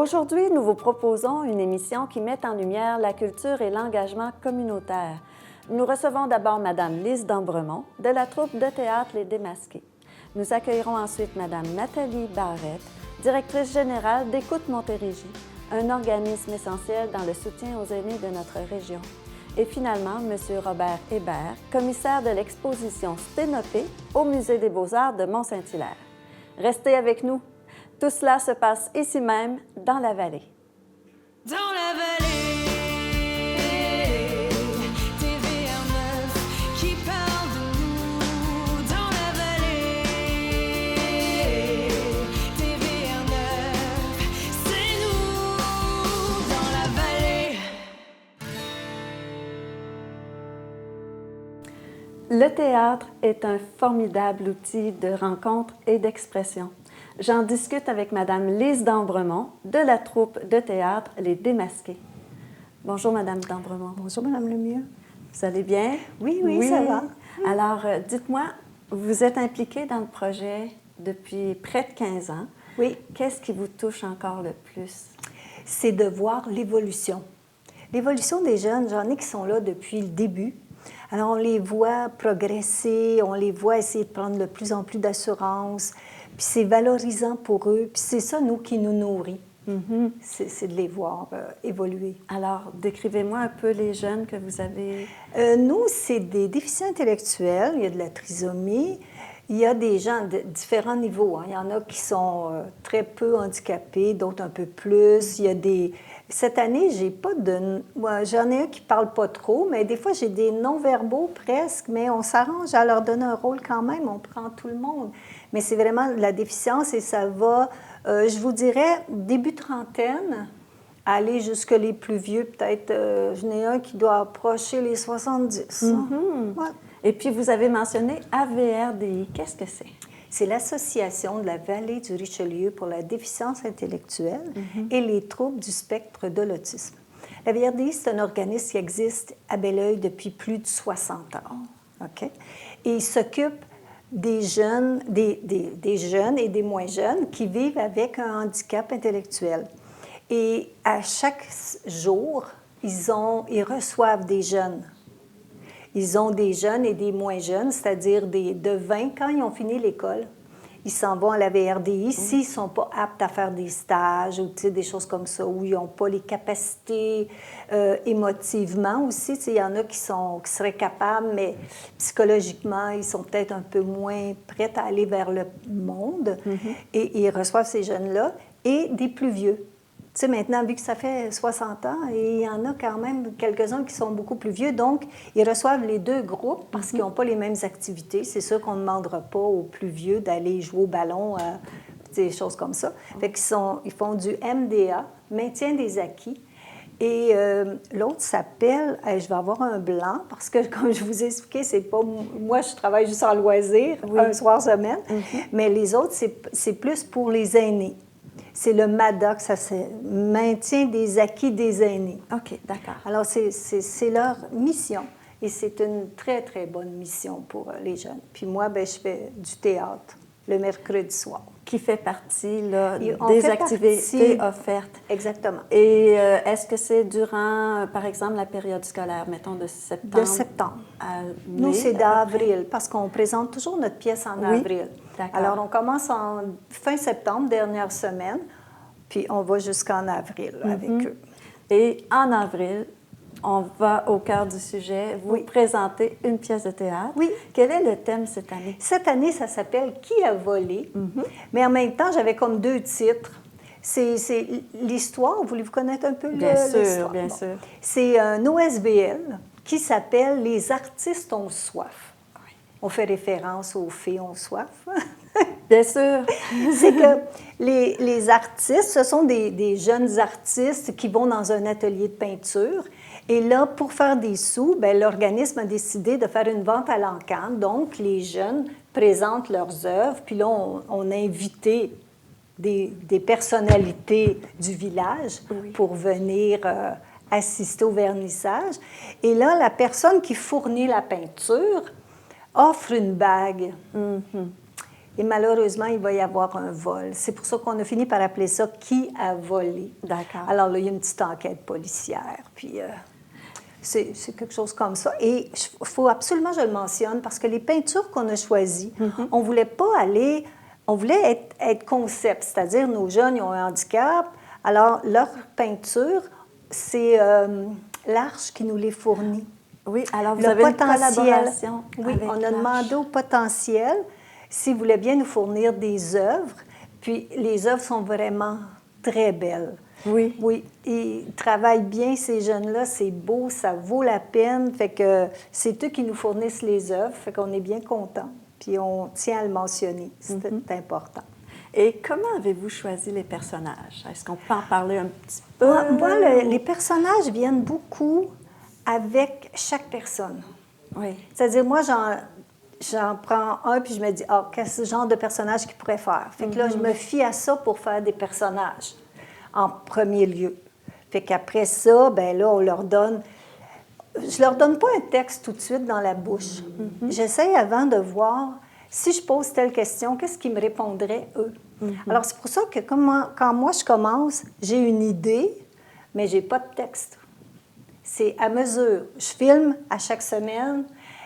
Aujourd'hui, nous vous proposons une émission qui met en lumière la culture et l'engagement communautaire. Nous recevons d'abord Mme Lise d'Ambremont de la troupe de théâtre Les Démasqués. Nous accueillerons ensuite Mme Nathalie Barrette, directrice générale d'Écoute Montérégie, un organisme essentiel dans le soutien aux aînés de notre région. Et finalement, M. Robert Hébert, commissaire de l'exposition Sténopée au Musée des Beaux-Arts de Mont-Saint-Hilaire. Restez avec nous. Tout cela se passe ici même, dans la vallée. Dans la vallée, TVR9 qui parle de nous. Dans la vallée, TVR9, c'est nous. Dans la vallée. Le théâtre est un formidable outil de rencontre et d'expression. J'en discute avec Mme Lise d'Ambremont de la troupe de théâtre Les Démasqués. Bonjour, Mme d'Ambremont. Bonjour, Mme Lemieux. Vous allez bien? Oui, ça va. Alors, dites-moi, vous êtes impliquée dans le projet depuis près de 15 ans. Oui. Qu'est-ce qui vous touche encore le plus? C'est de voir l'évolution. L'évolution des jeunes, j'en ai qui sont là depuis le début. Alors, on les voit progresser, on les voit essayer de prendre de plus en plus d'assurance. Puis c'est valorisant pour eux. Puis c'est ça, nous, qui nous nourrit. C'est de les voir évoluer. Alors, décrivez-moi un peu les jeunes que vous avez... Nous, c'est des déficients intellectuels. Il y a de la trisomie. Il y a des gens de différents niveaux. Il y en a qui sont très peu handicapés, d'autres un peu plus. Il y a des... Cette année, j'ai pas de... J'en ai un qui parle pas trop, mais des fois, j'ai des non-verbaux presque, mais on s'arrange à leur donner un rôle quand même. On prend tout le monde. Mais c'est vraiment la déficience et ça va, je vous dirais, début trentaine, aller jusque les plus vieux. Peut-être, j'en ai un qui doit approcher les 70. Ouais. Et puis, vous avez mentionné AVRDI. Qu'est-ce que c'est? C'est l'Association de la vallée du Richelieu pour la déficience intellectuelle et les troubles du spectre de l'autisme. La VRDI, c'est un organisme qui existe à Belleuil depuis plus de 60 ans. OK? Et il s'occupe des jeunes, des jeunes et des moins jeunes qui vivent avec un handicap intellectuel. Et à chaque jour, ils reçoivent des jeunes. Ils ont des jeunes et des moins jeunes, c'est-à-dire de 20 quand ils ont fini l'école. Ils s'en vont à la VRDI s'ils ne sont pas aptes à faire des stages ou des choses comme ça, où ils n'ont pas les capacités émotivement aussi. Il y en a qui seraient capables, mais psychologiquement, ils sont peut-être un peu moins prêts à aller vers le monde. Et ils reçoivent ces jeunes-là et des plus vieux. Tu sais, maintenant, vu que ça fait 60 ans, et il y en a quand même quelques-uns qui sont beaucoup plus vieux, donc ils reçoivent les deux groupes parce qu'ils n'ont pas les mêmes activités. C'est sûr qu'on ne demandera pas aux plus vieux d'aller jouer au ballon, des choses comme ça. Fait qu'ils font du MDA, maintien des acquis. Et l'autre s'appelle, je vais avoir un blanc, parce que, comme je vous ai expliqué, c'est pas... Moi, je travaille juste en loisir, un soir semaine, mais les autres, c'est plus pour les aînés. C'est le MADOC, ça c'est maintien des acquis des aînés. OK, d'accord. Alors, c'est leur mission et c'est une très, très bonne mission pour les jeunes. Puis moi, je fais du théâtre le mercredi soir. Qui fait partie là, des activités offertes. Exactement. Et est-ce que c'est durant, par exemple, la période scolaire, mettons de septembre? De septembre. À mai, nous, c'est d'avril, parce qu'on présente toujours notre pièce en avril. D'accord. Alors, on commence en fin septembre, dernière semaine, puis on va jusqu'en avril avec eux. Et en avril, on va au cœur du sujet, vous présenter une pièce de théâtre. Oui. Quel est le thème cette année? Cette année, ça s'appelle « Qui a volé? Mais en même temps, j'avais comme deux titres. C'est l'histoire. Voulez-vous connaître un peu l'histoire? Bien sûr. C'est un OSBL qui s'appelle « Les artistes ont soif ». On fait référence aux fées ont soif. Bien sûr. C'est que les artistes, ce sont des jeunes artistes qui vont dans un atelier de peinture. Et là, pour faire des sous, l'organisme a décidé de faire une vente à l'encan. Donc, les jeunes présentent leurs œuvres. Puis là, on a invité des personnalités du village pour venir assister au vernissage. Et là, la personne qui fournit la peinture offre une bague. Et malheureusement, il va y avoir un vol. C'est pour ça qu'on a fini par appeler ça « Qui a volé ». D'accord. Alors là, il y a une petite enquête policière, puis c'est quelque chose comme ça. Et il faut absolument que je le mentionne, parce que les peintures qu'on a choisies, on ne voulait pas aller... On voulait être concept, c'est-à-dire nos jeunes, ils ont un handicap. Alors, leur peinture, c'est l'Arche qui nous les fournit. Oui, alors vous Le avez une potentiel. collaboration Oui, avec on a l'Arche. demandé au potentiel s'ils voulaient bien nous fournir des œuvres. Puis les œuvres sont vraiment très belles. Oui. Oui, ils travaillent bien, ces jeunes-là. C'est beau, ça vaut la peine. Fait que c'est eux qui nous fournissent les œuvres. Fait qu'on est bien contents. Puis on tient à le mentionner. C'est important. Et comment avez-vous choisi les personnages? Est-ce qu'on peut en parler un petit peu? Moi, les personnages viennent beaucoup avec chaque personne. Oui. C'est-à-dire, moi, j'en prends un, puis je me dis, ah, quel genre de personnage qu'il pourrait faire? Fait que là, je me fie à ça pour faire des personnages, en premier lieu. Fait qu'après ça, ben là, on leur donne... Je leur donne pas un texte tout de suite dans la bouche. J'essaie avant de voir, si je pose telle question, qu'est-ce qu'ils me répondraient, eux? Alors, c'est pour ça que quand moi, je commence, j'ai une idée, mais j'ai pas de texte. C'est à mesure. Je filme à chaque semaine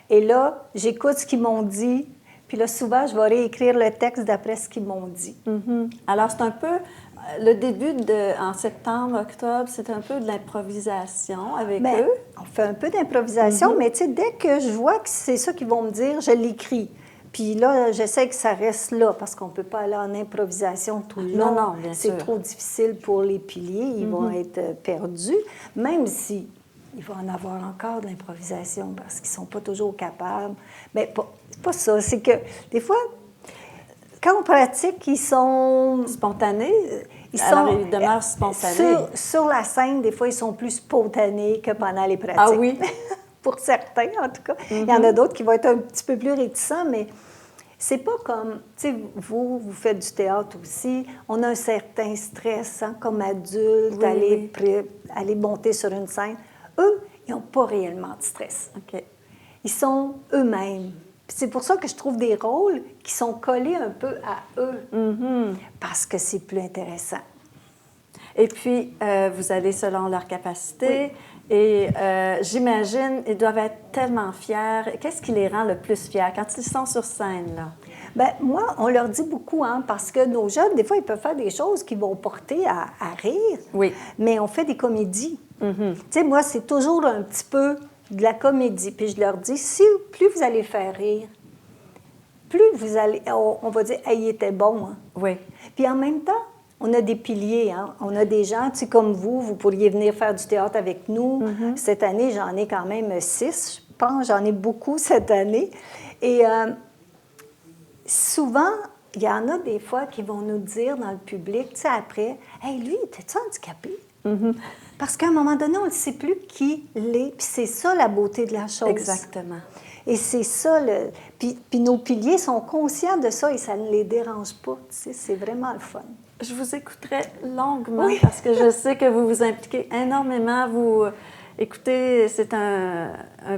et là, j'écoute ce qu'ils m'ont dit. Puis là, souvent, je vais réécrire le texte d'après ce qu'ils m'ont dit. Alors, c'est un peu... Le début en septembre, octobre, c'est un peu de l'improvisation avec Bien, eux. on fait un peu d'improvisation, mais tu sais, dès que je vois que c'est ça qu'ils vont me dire, je l'écris. Puis là, j'essaie que ça reste là, parce qu'on ne peut pas aller en improvisation tout le long. Non, bien sûr. C'est trop difficile pour les piliers, ils vont être perdus, même si il va en avoir encore de l'improvisation, parce qu'ils ne sont pas toujours capables. Mais c'est pas ça, c'est que des fois, quand on pratique, ils sont... Spontanés? Alors, ils demeurent spontanés. Sur la scène, des fois, ils sont plus spontanés que pendant les pratiques. Ah oui? Pour certains, en tout cas. Il y en a d'autres qui vont être un petit peu plus réticents, mais c'est pas comme... Tu sais, vous faites du théâtre aussi. On a un certain stress, hein, comme adulte, aller monter sur une scène. Eux, ils n'ont pas réellement de stress. OK. Ils sont eux-mêmes. Puis c'est pour ça que je trouve des rôles qui sont collés un peu à eux, parce que c'est plus intéressant. Et puis, vous allez selon leur capacité. Et j'imagine, ils doivent être tellement fiers. Qu'est-ce qui les rend le plus fiers quand ils sont sur scène, là? Bien, moi, on leur dit beaucoup, hein, parce que nos jeunes, des fois, ils peuvent faire des choses qui vont porter à rire. Oui. Mais on fait des comédies. Tu sais, moi, c'est toujours un petit peu de la comédie. Puis je leur dis, plus vous allez faire rire, plus vous allez... On va dire, hey, il était bon. Hein. Oui. Puis en même temps, on a des piliers. Hein. On a des gens, tu sais, comme vous pourriez venir faire du théâtre avec nous. Cette année, j'en ai quand même 6, je pense. J'en ai beaucoup cette année. Et souvent, il y en a des fois qui vont nous dire dans le public, tu sais, après, « Hey, lui, était-tu handicapé? Parce qu'à un moment donné, on ne sait plus qui l'est. Puis c'est ça la beauté de la chose. Exactement. Et c'est ça, puis nos piliers sont conscients de ça et ça ne les dérange pas. Tu sais, c'est vraiment le fun. Je vous écouterai longuement parce que je sais que vous vous impliquez énormément. Écoutez, c'est un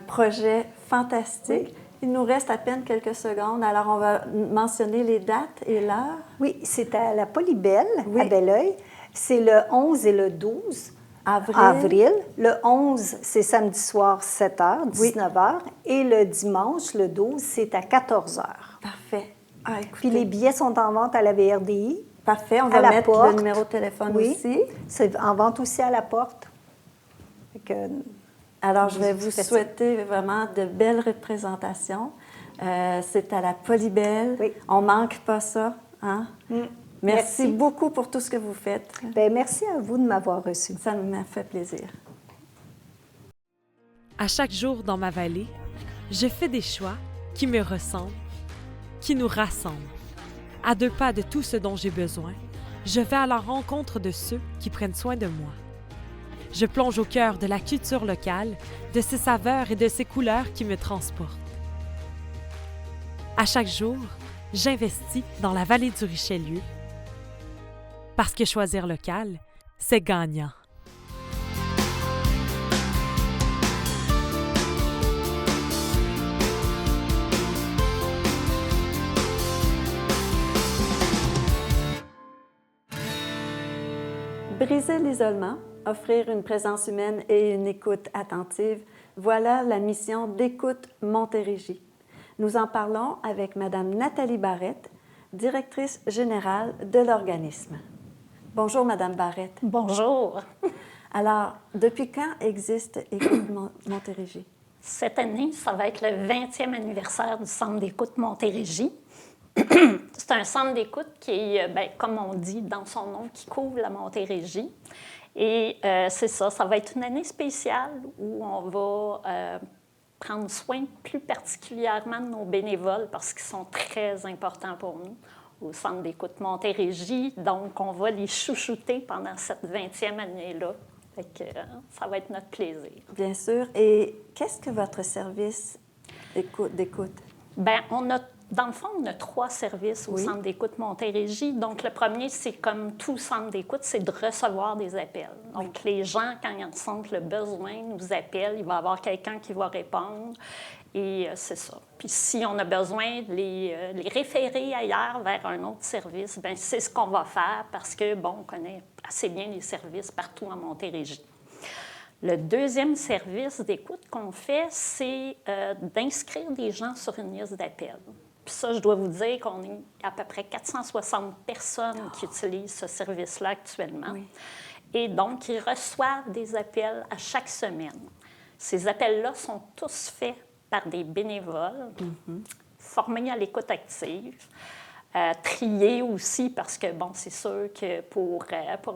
projet fantastique. Il nous reste à peine quelques secondes. Alors, on va mentionner les dates et l'heure. Oui, c'est à la Polybelle, à Belleuil. C'est le 11 et le 12 avril. Le 11, c'est samedi soir, 7h, 19h. Et le dimanche, le 12, c'est à 14h. Parfait. Ah, écoutez. Puis les billets sont en vente à la VRDI. Parfait. On va mettre le numéro de téléphone aussi. C'est en vente aussi à la porte. Alors, je vais vous souhaiter vraiment de belles représentations. C'est à la Polybelle. Oui. On ne manque pas ça. Hein? Merci beaucoup pour tout ce que vous faites. Bien, merci à vous de m'avoir reçu. Ça m'a fait plaisir. À chaque jour dans ma vallée, je fais des choix qui me ressemblent, qui nous rassemblent. À 2 pas de tout ce dont j'ai besoin, je vais à la rencontre de ceux qui prennent soin de moi. Je plonge au cœur de la culture locale, de ses saveurs et de ses couleurs qui me transportent. À chaque jour, j'investis dans la vallée du Richelieu parce que choisir local, c'est gagnant. Briser l'isolement, offrir une présence humaine et une écoute attentive, voilà la mission d'Écoute Montérégie. Nous en parlons avec Mme Nathalie Barrette, directrice générale de l'organisme. Bonjour, Mme Barrette. Bonjour. Alors, depuis quand existe Écoute Montérégie? Cette année, ça va être le 20e anniversaire du Centre d'écoute Montérégie. C'est un centre d'écoute qui est, bien, comme on dit dans son nom, qui couvre la Montérégie. Et c'est ça, ça va être une année spéciale où on va prendre soin plus particulièrement de nos bénévoles parce qu'ils sont très importants pour nous au Centre d'écoute Montérégie. Donc, on va les chouchouter pendant cette 20e année-là. Fait que, ça va être notre plaisir. Bien sûr. Et qu'est-ce que votre service d'écoute? Bien, dans le fond, on a 3 services au Centre d'écoute Montérégie. Donc, le premier, c'est comme tout centre d'écoute, c'est de recevoir des appels. Donc, les gens, quand ils sentent le besoin, nous appellent. Il va y avoir quelqu'un qui va répondre. Et c'est ça. Puis, si on a besoin de les référer ailleurs vers un autre service, bien, c'est ce qu'on va faire parce que, bon, on connaît assez bien les services partout en Montérégie. Le deuxième service d'écoute qu'on fait, c'est d'inscrire des gens sur une liste d'appels. Puis ça, je dois vous dire qu'on est à peu près 460 personnes qui utilisent ce service-là actuellement. Oui. Et donc, ils reçoivent des appels à chaque semaine. Ces appels-là sont tous faits par des bénévoles formés à l'écoute active, triés aussi parce que, bon, c'est sûr que pour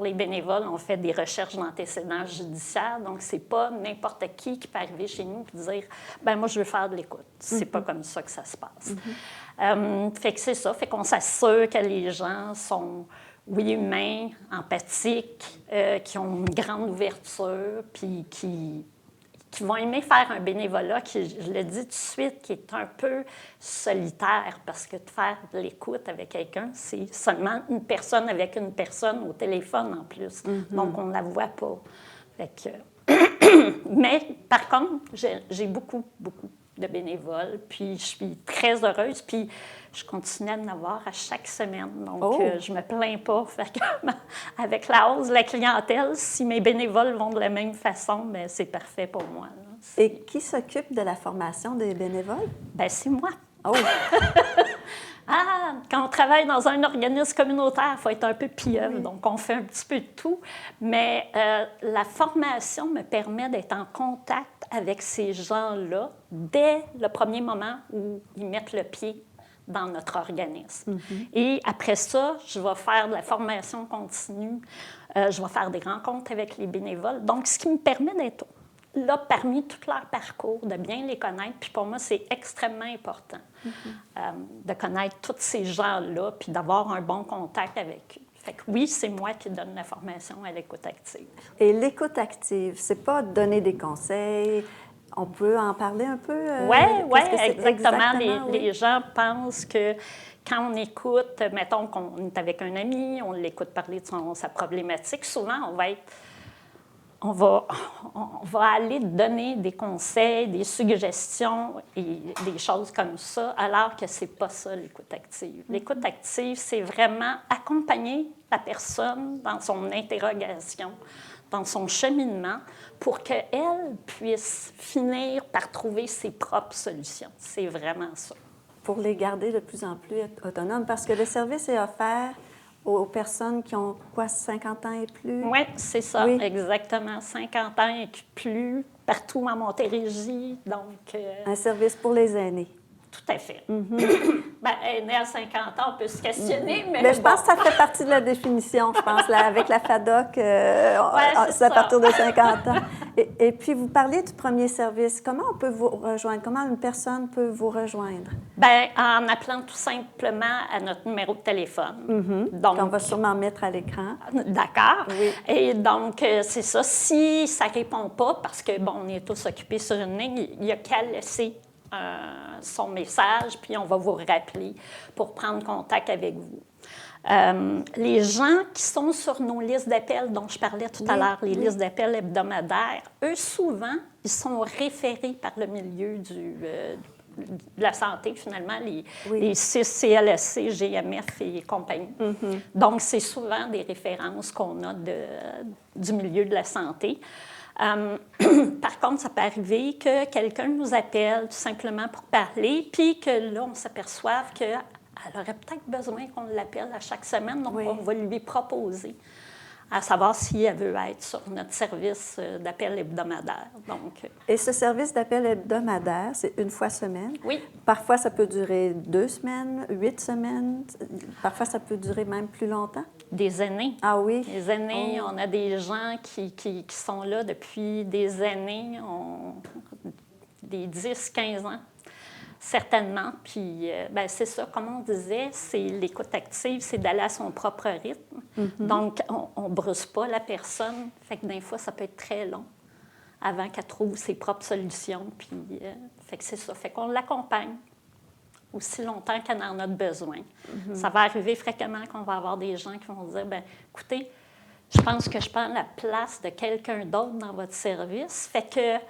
les bénévoles, on fait des recherches d'antécédents judiciaires, donc c'est pas n'importe qui peut arriver chez nous et dire « ben moi, je veux faire de l'écoute ». C'est pas comme ça que ça se passe. Fait que c'est ça, fait qu'on s'assure que les gens sont, oui, humains, empathiques, qui ont une grande ouverture, puis qui vont aimer faire un bénévolat qui, je le dis tout de suite, qui est un peu solitaire, parce que de faire de l'écoute avec quelqu'un, c'est seulement une personne avec une personne au téléphone en plus. Donc, on ne la voit pas. Fait que... Mais, par contre, j'ai beaucoup de bénévoles, puis je suis très heureuse, puis je continue à en avoir à chaque semaine. Donc, je me plains pas. Fait que, avec la hausse de la clientèle, si mes bénévoles vont de la même façon, bien, c'est parfait pour moi. Là. Et qui s'occupe de la formation des bénévoles? Bien, c'est moi. Oh! Quand on travaille dans un organisme communautaire, il faut être un peu pieuvre, donc on fait un petit peu de tout. Mais la formation me permet d'être en contact avec ces gens-là dès le premier moment où ils mettent le pied dans notre organisme. Et après ça, je vais faire de la formation continue, je vais faire des rencontres avec les bénévoles. Donc, ce qui me permet d'être là parmi tout leur parcours, de bien les connaître. Puis pour moi, c'est extrêmement important de connaître tous ces gens-là puis d'avoir un bon contact avec eux. Fait que oui, c'est moi qui donne la formation à l'écoute active. Et l'écoute active, c'est pas donner des conseils. On peut en parler un peu? Oui, exactement. Les gens pensent que quand on écoute, mettons qu'on est avec un ami, on l'écoute parler de sa problématique, souvent on va aller donner des conseils, des suggestions et des choses comme ça, alors que c'est pas ça, l'écoute active. L'écoute active, c'est vraiment accompagner la personne dans son interrogation, dans son cheminement, pour qu'elle puisse finir par trouver ses propres solutions. C'est vraiment ça. Pour les garder de plus en plus autonomes, parce que le service est offert aux personnes qui ont, 50 ans et plus? Oui, c'est ça, exactement. 50 ans et plus, partout en Montérégie, donc... Un service pour les aînés. Tout à fait. Bien, aîné à 50 ans, on peut se questionner, mais je pense que ça fait partie de la définition, je pense, là, avec la FADOC, c'est à partir de 50 ans. Et puis, vous parliez du premier service. Comment on peut vous rejoindre? Comment une personne peut vous rejoindre? Bien, en appelant tout simplement à notre numéro de téléphone. Donc, qu'on va sûrement mettre à l'écran. D'accord. Oui. Et donc, c'est ça. Si ça ne répond pas, parce que, bon, on est tous occupés sur une ligne, il n'y a qu'à laisser son message, puis on va vous rappeler pour prendre contact avec vous. Les gens qui sont sur nos listes d'appels dont je parlais tout à l'heure, les listes d'appels hebdomadaires, eux, souvent, ils sont référés par le milieu de la santé, finalement, Oui. les 6 CLSC, GMF et compagnie. Donc, c'est souvent des références qu'on a du milieu de la santé. Par contre, ça peut arriver que quelqu'un nous appelle tout simplement pour parler, puis que là, on s'aperçoive qu'elle aurait peut-être besoin qu'on l'appelle à chaque semaine, donc Oui. on va lui proposer à savoir si elle veut être sur notre service d'appel hebdomadaire. Donc, Et ce service d'appel hebdomadaire, c'est une fois semaine. oui. Parfois, ça peut durer 2 semaines, 8 semaines. Parfois, ça peut durer même plus longtemps. Des années. Ah oui? Des années, Oh. on a des gens qui sont là depuis des années, des 10, 15 ans, certainement. Puis, ben, c'est ça, comme on disait, c'est l'écoute active, c'est d'aller à son propre rythme. Donc, on ne bruse pas la personne. Fait que des fois, ça peut être très long avant qu'elle trouve ses propres solutions. Puis, fait que c'est ça. Fait qu'on l'accompagne aussi longtemps qu'elle en a besoin. Ça va arriver fréquemment qu'on va avoir des gens qui vont dire, ben écoutez, je pense que je prends la place de quelqu'un d'autre dans votre service, fait que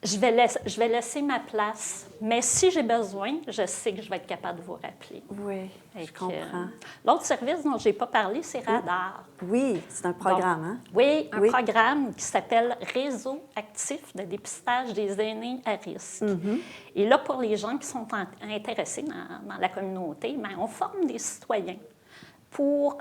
je vais laisser ma place, mais si j'ai besoin, je sais que je vais être capable de vous rappeler. Oui, Fait je que, comprends. l'autre service dont je n'ai pas parlé, c'est Radar. Oui, c'est un programme, Donc, hein? Oui, un Oui. programme qui s'appelle Réseau actif de dépistage des aînés à risque. Et là, pour les gens qui sont intéressés dans la communauté, bien, on forme des citoyens pour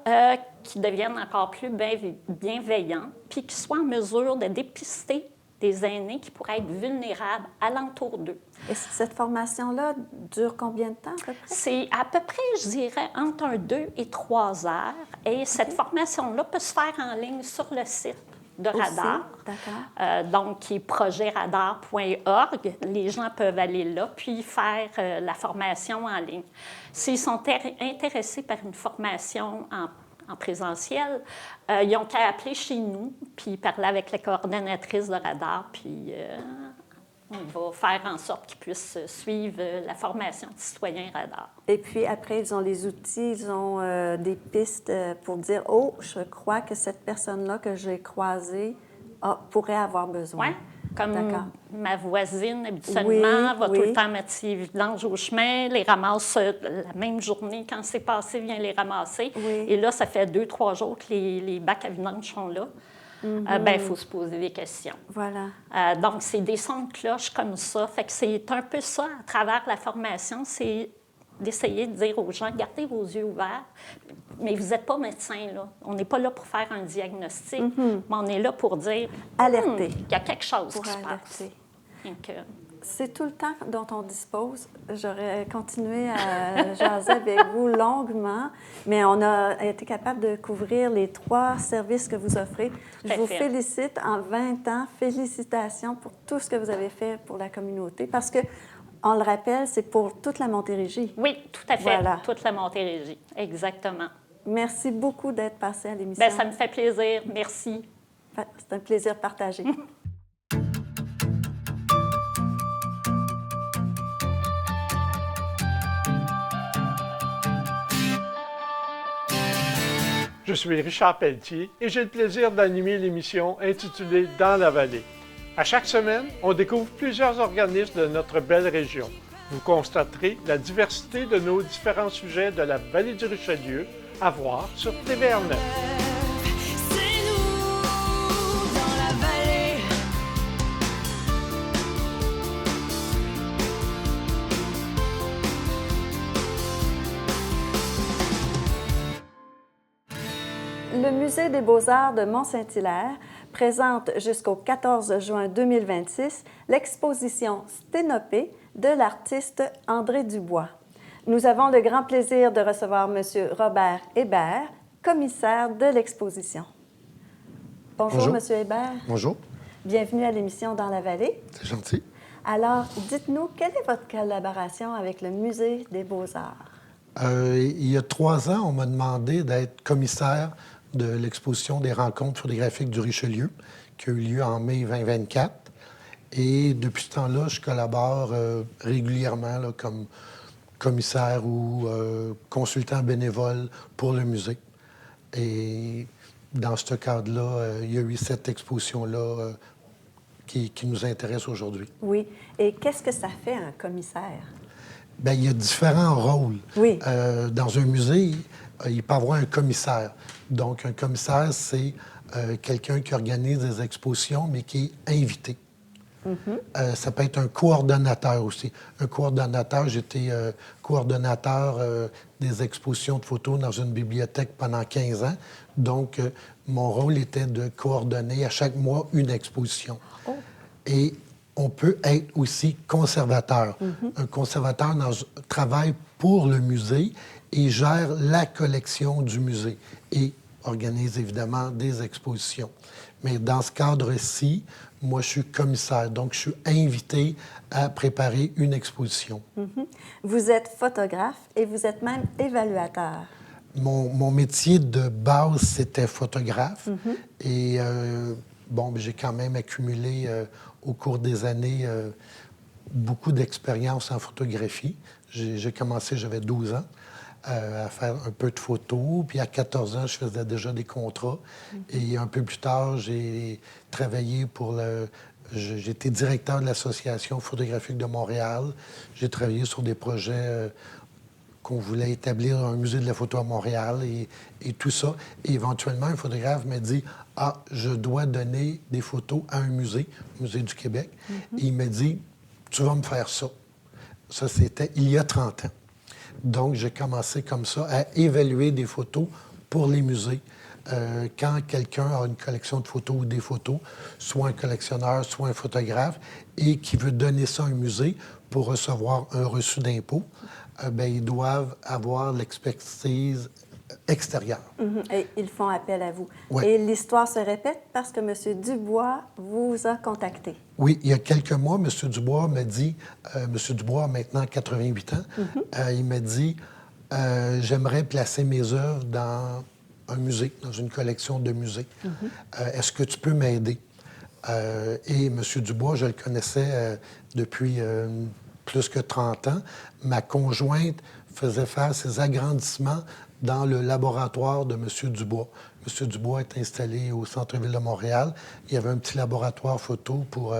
qu'ils deviennent encore plus bienveillants, puis qu'ils soient en mesure de dépister des aînés qui pourraient être vulnérables alentour d'eux. Et cette formation-là dure combien de temps, à peu près? C'est à peu près, je dirais, entre 2 et 3 heures. Et cette formation-là peut se faire en ligne sur le site de Aussi? Radar. D'accord. Donc, qui est projetradar.org. Les gens peuvent aller là puis faire la formation en ligne. S'ils sont intéressés par une formation en présentiel, ils n'ont qu'à appeler chez nous puis parler avec la coordonnatrice de Radar, puis on va faire en sorte qu'ils puissent suivre la formation de citoyen Radar. Et puis après, ils ont les outils, ils ont des pistes pour dire « Oh, je crois que cette personne-là que j'ai croisée pourrait avoir besoin. Oui, comme D'accord. ma voisine, habituellement, Oui, va tout oui. le temps mettre ses vidanges au chemin, les ramasse la même journée. Quand c'est passé, vient les ramasser. Oui. Et là, ça fait 2-3 jours que les bacs à vidange sont là. Ben, il faut se poser des questions. Voilà. Donc, c'est des sons de cloche comme ça. Fait que c'est un peu ça, à travers la formation, c'est d'essayer de dire aux gens, gardez vos yeux ouverts, mais vous n'êtes pas médecin, là. On n'est pas là pour faire un diagnostic, mais on est là pour dire, Alerter. il y a quelque chose Pour qui se passe. alerter. Donc, C'est tout le temps dont on dispose. J'aurais continué à jaser avec vous longuement, mais on a été capable de couvrir les 3 services que vous offrez. Je à vous fait. félicite en 20 ans. Félicitations pour tout ce que vous avez fait pour la communauté, parce que, on le rappelle, c'est pour toute la Montérégie. oui, tout à fait. Voilà. Toute la Montérégie. Exactement. Merci beaucoup d'être passé à l'émission. Bien, ça me fait plaisir. Merci. C'est un plaisir partagé. Je suis Richard Pelletier et j'ai le plaisir d'animer l'émission intitulée Dans la vallée. À chaque semaine, on découvre plusieurs organismes de notre belle région. Vous constaterez la diversité de nos différents sujets de la vallée du Richelieu à voir sur TVR9. C'est nous dans la vallée. Le Musée des beaux-arts de Mont-Saint-Hilaire présente jusqu'au 14 juin 2026 l'exposition Sténopée de l'artiste André Dubois. Nous avons le grand plaisir de recevoir M. Robert Hébert, commissaire de l'exposition. Bonjour, Bonjour. M. Hébert. Bonjour, Bienvenue à l'émission Dans la vallée. c'est gentil. Alors, dites-nous, quelle est votre collaboration avec le Musée des beaux-arts? Il y a 3 ans, on m'a demandé d'être commissaire de l'exposition des rencontres photographiques du Richelieu, qui a eu lieu en mai 2024. Et depuis ce temps-là, je collabore régulièrement là, comme commissaire ou consultant bénévole pour le musée. Et dans ce cadre-là, il y a eu cette exposition-là qui nous intéresse aujourd'hui. Oui. Et qu'est-ce que ça fait un commissaire? Bien, il y a différents rôles. Oui. Dans un musée, il peut y avoir un commissaire. Donc, un commissaire, c'est quelqu'un qui organise des expositions, mais qui est invité. Ça peut être un coordonnateur aussi. Un coordonnateur, j'étais coordonnateur des expositions de photos dans une bibliothèque pendant 15 ans. Donc, mon rôle était de coordonner à chaque mois une exposition. Et on peut être aussi conservateur. Un conservateur travaille pour le musée et gère la collection du musée et organise évidemment des expositions. Mais dans ce cadre-ci, moi, je suis commissaire, donc je suis invité à préparer une exposition. Vous êtes photographe et vous êtes même évaluateur. Mon métier de base, c'était photographe. Et bon, j'ai quand même accumulé au cours des années beaucoup d'expérience en photographie. J'ai commencé, j'avais 12 ans, à faire un peu de photos. Puis à 14 ans, je faisais déjà des contrats. Et un peu plus tard, j'ai travaillé pour j'étais directeur de l'Association photographique de Montréal. J'ai travaillé sur des projets qu'on voulait établir un musée de la photo à Montréal et tout ça. Et éventuellement, un photographe m'a dit « Ah, je dois donner des photos à un musée, le Musée du Québec. Et il m'a dit « Tu vas me faire ça. » Ça, c'était il y a 30 ans. Donc, j'ai commencé comme ça à évaluer des photos pour les musées. Quand quelqu'un a une collection de photos ou des photos, soit un collectionneur, soit un photographe, et qui veut donner ça à un musée pour recevoir un reçu d'impôt, bien, ils doivent avoir l'expertise extérieure. Et ils font appel à vous. Ouais. Et l'histoire se répète parce que M. Dubois vous a contacté. Oui, il y a quelques mois, M. Dubois m'a dit, M. Dubois a maintenant 88 ans, il m'a dit j'aimerais placer mes œuvres dans un musée, dans une collection de musées. Est-ce que tu peux m'aider? Et M. Dubois, je le connaissais depuis plus que 30 ans. Ma conjointe faisait faire ses agrandissements dans le laboratoire de M. Dubois. M. Dubois est installé au centre-ville de Montréal. Il y avait un petit laboratoire photo pour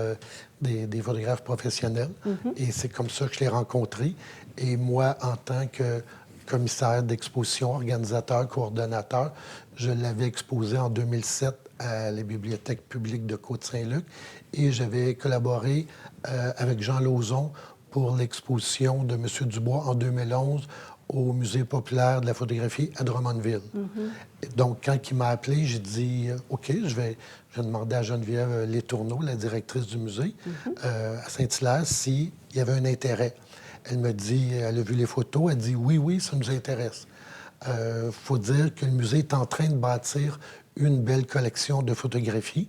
des photographes professionnels. Et c'est comme ça que je l'ai rencontré. Et moi, en tant que commissaire d'exposition, organisateur, coordonnateur, je l'avais exposé en 2007 à la Bibliothèque publique de Côte-Saint-Luc. Et j'avais collaboré avec Jean Lauzon pour l'exposition de M. Dubois en 2011 au Musée populaire de la photographie à Drummondville. Donc, quand il m'a appelé, j'ai dit « OK, je vais demander à Geneviève Letourneau, la directrice du musée, à Saint-Hilaire, s'il y avait un intérêt. » Elle me dit, elle a vu les photos, elle dit « Oui, ça nous intéresse. » Faut dire que le musée est en train de bâtir une belle collection de photographies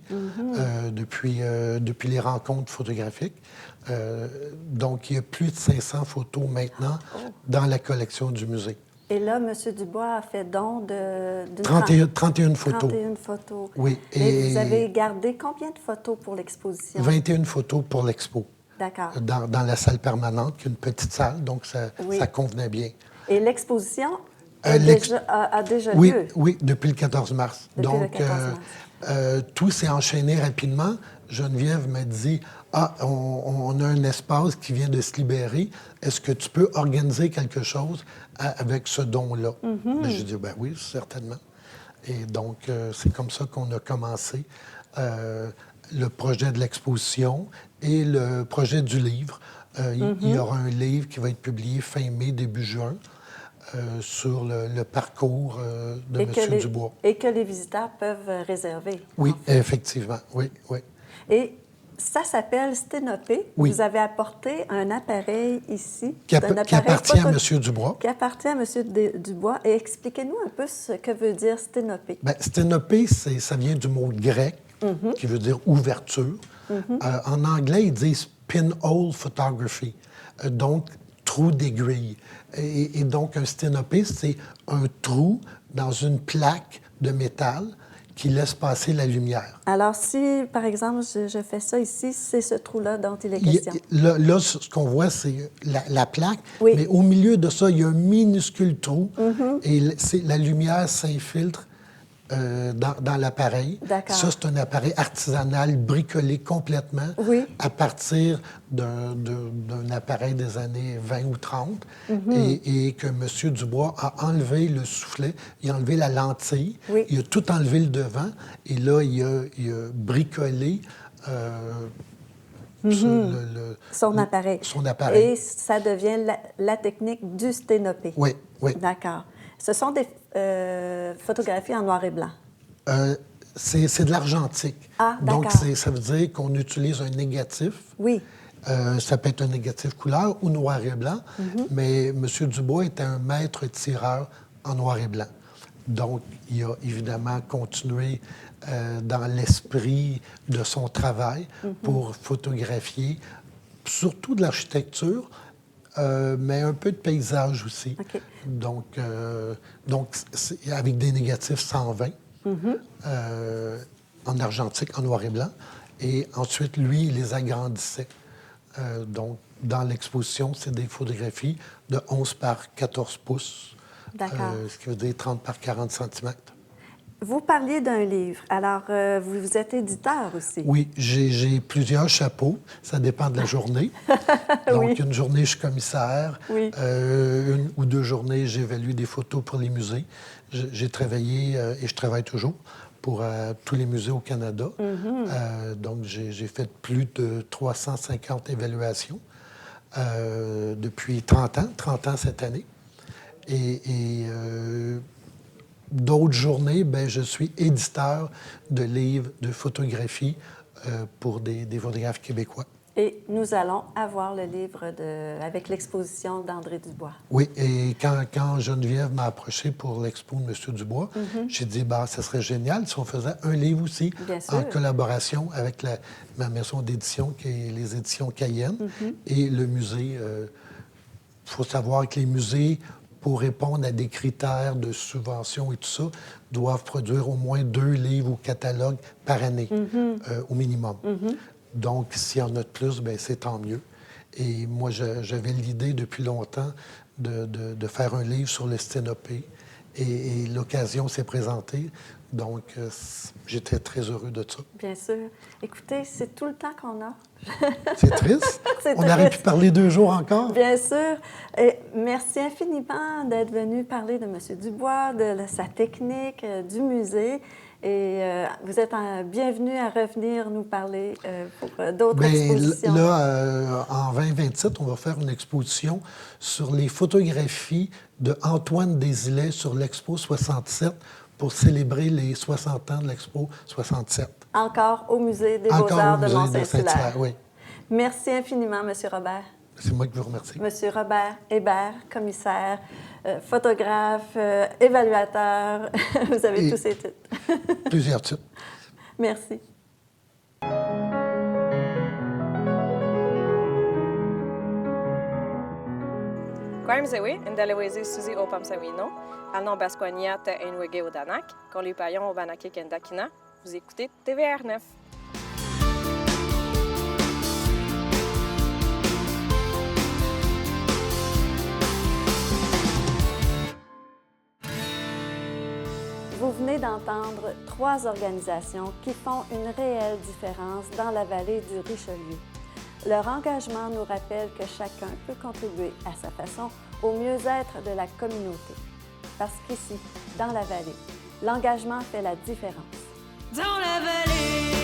depuis les rencontres photographiques. Donc, il y a plus de 500 photos maintenant dans la collection du musée. Et là, M. Dubois a fait don d'une 31 photos. 31 photos. Oui. Et vous avez gardé combien de photos pour l'exposition? 21 photos pour l'expo. D'accord. Dans la salle permanente, qui est une petite salle, donc ça convenait bien. Et l'exposition a déjà oui, lieu? Oui, depuis le 14 mars. Depuis donc, le 14 mars. Tout s'est enchaîné rapidement. Geneviève m'a dit « Ah, on a un espace qui vient de se libérer. Est-ce que tu peux organiser quelque chose avec ce don-là? » J'ai dit « Ben oui, certainement. » Et donc, c'est comme ça qu'on a commencé le projet de l'exposition et le projet du livre. Il y aura un livre qui va être publié fin mai, début juin, sur le parcours de M. Dubois. Et que les visiteurs peuvent réserver. Oui, effectivement. Oui. Et ça s'appelle Sténopé. Oui. Vous avez apporté un appareil ici. Qui appartient à M. Dubois. Qui appartient à M. Dubois. Et expliquez-nous un peu ce que veut dire Sténopé. Bien, Sténopé, ça vient du mot grec qui veut dire ouverture. En anglais, ils disent pinhole photography, donc trou d'aiguille. Et donc, un sténopé, c'est un trou dans une plaque de métal qui laisse passer la lumière. Alors, si, par exemple, je fais ça ici, c'est ce trou-là dont il est question. Là, ce qu'on voit, c'est la plaque, oui. Mais au milieu de ça, il y a un minuscule trou et la lumière s'infiltre dans l'appareil. D'accord. Ça, c'est un appareil artisanal bricolé complètement Oui. à partir d'un appareil des années 20 ou 30 et que M. Dubois a enlevé le soufflet, il a enlevé la lentille, Oui. il a tout enlevé le devant et là, il a bricolé Son appareil. Son appareil. Et ça devient la technique du sténopé. Oui, oui. D'accord. Ce sont des photographies en noir et blanc. C'est de l'argentique. Ah, donc, d'accord. ça veut dire qu'on utilise un négatif. Oui. Ça peut être un négatif couleur ou noir et blanc, mais M. Dubois était un maître tireur en noir et blanc. Donc, il a évidemment continué dans l'esprit de son travail pour photographier surtout de l'architecture, mais un peu de paysage aussi. OK. Donc c'est avec des négatifs 120 en argentique, en noir et blanc. Et ensuite, lui, il les agrandissait. Donc, dans l'exposition, c'est des photographies de 11 par 14 pouces. D'accord. Ce qui veut dire 30 par 40 cm. Vous parliez d'un livre. Alors, vous êtes éditeur aussi. Oui, j'ai plusieurs chapeaux. Ça dépend de la journée. Donc, Oui. une journée, je suis commissaire. Oui. Une ou deux journées, j'évalue des photos pour les musées. J'ai travaillé, et je travaille toujours, pour tous les musées au Canada. Donc, j'ai fait plus de 350 évaluations depuis 30 ans cette année. Et d'autres journées, bien, je suis éditeur de livres de photographie pour des photographes québécois. Et nous allons avoir le livre avec l'exposition d'André Dubois. Oui, et quand Geneviève m'a approché pour l'expo de M. Dubois, j'ai dit, bah, ça serait génial si on faisait un livre aussi, Bien sûr. en collaboration avec ma maison d'édition, qui est les éditions Cayenne, et le musée. Il faut savoir que les musées, pour répondre à des critères de subvention et tout ça, doivent produire au moins 2 livres ou catalogues par année, au minimum. Donc, s'il y en a de plus, bien, c'est tant mieux. Et moi, j'avais l'idée depuis longtemps de faire un livre sur le sténopé. Et l'occasion s'est présentée. Donc, j'étais très heureux de ça. Bien sûr. Écoutez, c'est tout le temps qu'on a. C'est triste. C'est On aurait pu triste. parler 2 jours encore. Bien sûr. Et merci infiniment d'être venu parler de M. Dubois, de sa technique, du musée. Et vous êtes bienvenue à revenir nous parler pour d'autres Bien, expositions. là, en 2027, on va faire une exposition sur les photographies de Antoine Desilets sur l'Expo 67 pour célébrer les 60 ans de l'Expo 67. Encore au Musée des Encore Beaux-Arts au de musée de Mont-Saint-Hilaire. Saint-Hilaire, oui. Merci infiniment, M. Robert. C'est moi qui vous remercie. Monsieur Robert Hébert, commissaire, photographe, évaluateur. Vous avez Et- tous ces titres. Plusieurs titres. Merci. Kwaimzewe, Ndaleweze Suzy Opamsawino, Alnon Basquaniat Enwege Odanak, Kolipayon Obanake Kendakina, vous écoutez TVR 9. Vous venez d'entendre 3 organisations qui font une réelle différence dans la vallée du Richelieu. Leur engagement nous rappelle que chacun peut contribuer à sa façon au mieux-être de la communauté. Parce qu'ici, dans la vallée, l'engagement fait la différence. Dans la vallée.